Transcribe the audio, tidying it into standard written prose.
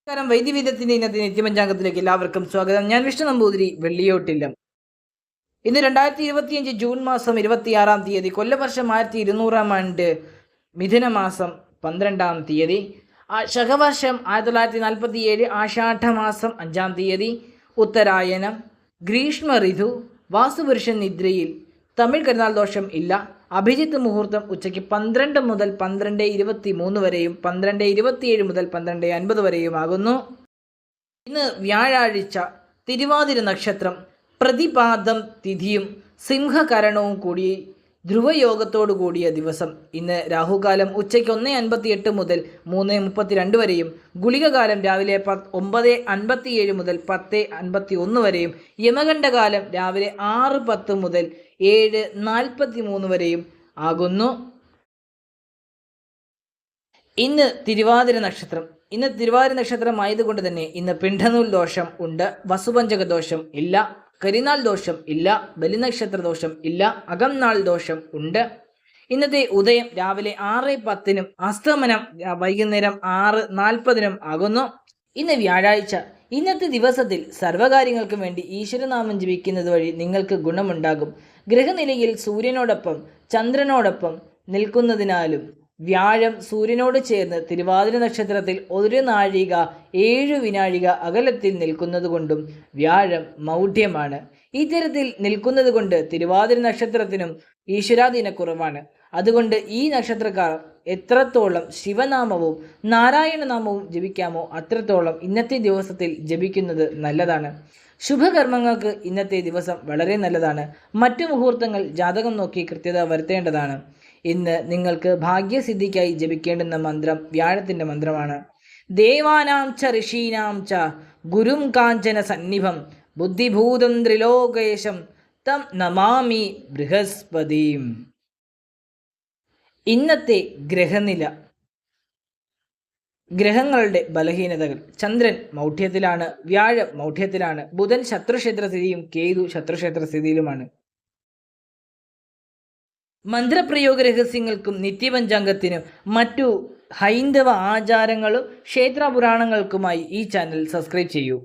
നമസ്കാരം. വൈദ്യവിദ്യത്തിന്റെ ഇന്നത്തെ നിത്യപഞ്ചാംഗത്തിലേക്ക് എല്ലാവർക്കും സ്വാഗതം. ഞാൻ വിഷ്ണു നമ്പൂതിരി, വെള്ളിയോട്ടില്ലം. ഇന്ന് 2025 ജൂൺ മാസം 26-ാം തീയതി, കൊല്ലവർഷം 1200-ാം ആണ്ട് മിഥുന മാസം 12-ാം തീയതി, ശകവർഷം 1947 ആഷാഢമാസം 5-ാം തീയതി, ഉത്തരായനം, ഗ്രീഷ്മ ഋതു, വാസുപുരുഷൻ നിദ്രയിൽ, തമിഴ് കരുനാൾ ദോഷം ഇല്ല. അഭിജിത്ത് മുഹൂർത്തം ഉച്ചയ്ക്ക് 12 മുതൽ 12:23 വരെയും 12:27 മുതൽ 12:50 വരെയും ആകുന്നു. ഇന്ന് വ്യാഴാഴ്ച, തിരുവാതിര നക്ഷത്രം, പ്രതിപാദം തിഥിയും സിംഹകരണവും കൂടി ധ്രുവയോഗത്തോടു കൂടിയ ദിവസം. ഇന്ന് രാഹുകാലം ഉച്ചയ്ക്ക് 1:58 മുതൽ 3:32 വരെയും ഗുളികകാലം രാവിലെ 9:57 മുതൽ 10:51 വരെയും യമകണ്ഠകാലം രാവിലെ 6:10 മുതൽ 7:43 വരെയും ആകുന്നു. ഇന്ന് തിരുവാതിര നക്ഷത്രം. ഇന്ന് തിരുവാതിര നക്ഷത്രം ആയതുകൊണ്ട് തന്നെ ഇന്ന് പിണ്ഡനൂൽ ദോഷം ഉണ്ട്. വസുപഞ്ചക ദോഷം ഇല്ല. കരിനാൾ ദോഷം ഇല്ല. ബലിനക്ഷത്ര ദോഷം ഇല്ല. അകംനാൾ ദോഷം ഉണ്ട്. ഇന്നത്തെ ഉദയം രാവിലെ 6:10-നും അസ്തമനം വൈകുന്നേരം 6:40-നും ആകുന്നു. ഇന്ന് വ്യാഴാഴ്ച. ഇന്നത്തെ ദിവസത്തിൽ സർവ്വകാര്യങ്ങൾക്കും വേണ്ടി ഈശ്വരനാമം ജപിക്കുന്നത് വഴി നിങ്ങൾക്ക് ഗുണമുണ്ടാകും. ഗ്രഹനിലയിൽ സൂര്യനോടൊപ്പം ചന്ദ്രനോടൊപ്പം നിൽക്കുന്നതിനാലും വ്യാഴം സൂര്യനോട് ചേർന്ന് തിരുവാതിര നക്ഷത്രത്തിൽ 1 നാഴിക 7 വിനാഴിക അകലത്തിൽ നിൽക്കുന്നത് കൊണ്ടും വ്യാഴം മൗഢ്യമാണ്. ഇത്തരത്തിൽ നിൽക്കുന്നത് കൊണ്ട് തിരുവാതിര നക്ഷത്രത്തിനും ഈശ്വരാധീനക്കുറവാണ്. അതുകൊണ്ട് ഈ നക്ഷത്രക്കാർ എത്രത്തോളം ശിവനാമവും നാരായണനാമവും ജപിക്കാമോ അത്രത്തോളം ഇന്നത്തെ ദിവസത്തിൽ ജപിക്കുന്നത് നല്ലതാണ്. ശുഭകർമ്മങ്ങൾക്ക് ഇന്നത്തെ ദിവസം വളരെ നല്ലതാണ്. മറ്റു മുഹൂർത്തങ്ങൾ ജാതകം നോക്കി കൃത്യത വരുത്തേണ്ടതാണ്. ഇന്ന് നിങ്ങൾക്ക് ഭാഗ്യസിദ്ധിക്കായി ജപിക്കേണ്ടുന്ന മന്ത്രം വ്യാഴത്തിൻ്റെ മന്ത്രമാണ്. ദേവാനാം ച ഋഷീനാം ച ഗുരും കാഞ്ചന സന്നിഭം ബുദ്ധിഭൂതം ത്രിലോകേശം തം നമാമി ബൃഹസ്പതിം. ഇന്നത്തെ ഗ്രഹനില. ഗ്രഹങ്ങളുടെ ബലഹീനതകൾ. ചന്ദ്രൻ മൗഢ്യത്തിലാണ്. വ്യാഴം മൗഢ്യത്തിലാണ്. ബുധൻ ശത്രുക്ഷേത്ര സ്ഥിതിയും കേതു ശത്രുക്ഷേത്ര സ്ഥിതിയിലുമാണ്. മന്ത്രപ്രയോഗ രഹസ്യങ്ങൾക്കും നിത്യപഞ്ചാംഗത്തിനും മറ്റു ഹൈന്ദവ ആചാരങ്ങളും ക്ഷേത്ര പുരാണങ്ങൾക്കുമായി ഈ ചാനൽ സബ്സ്ക്രൈബ് ചെയ്യൂ.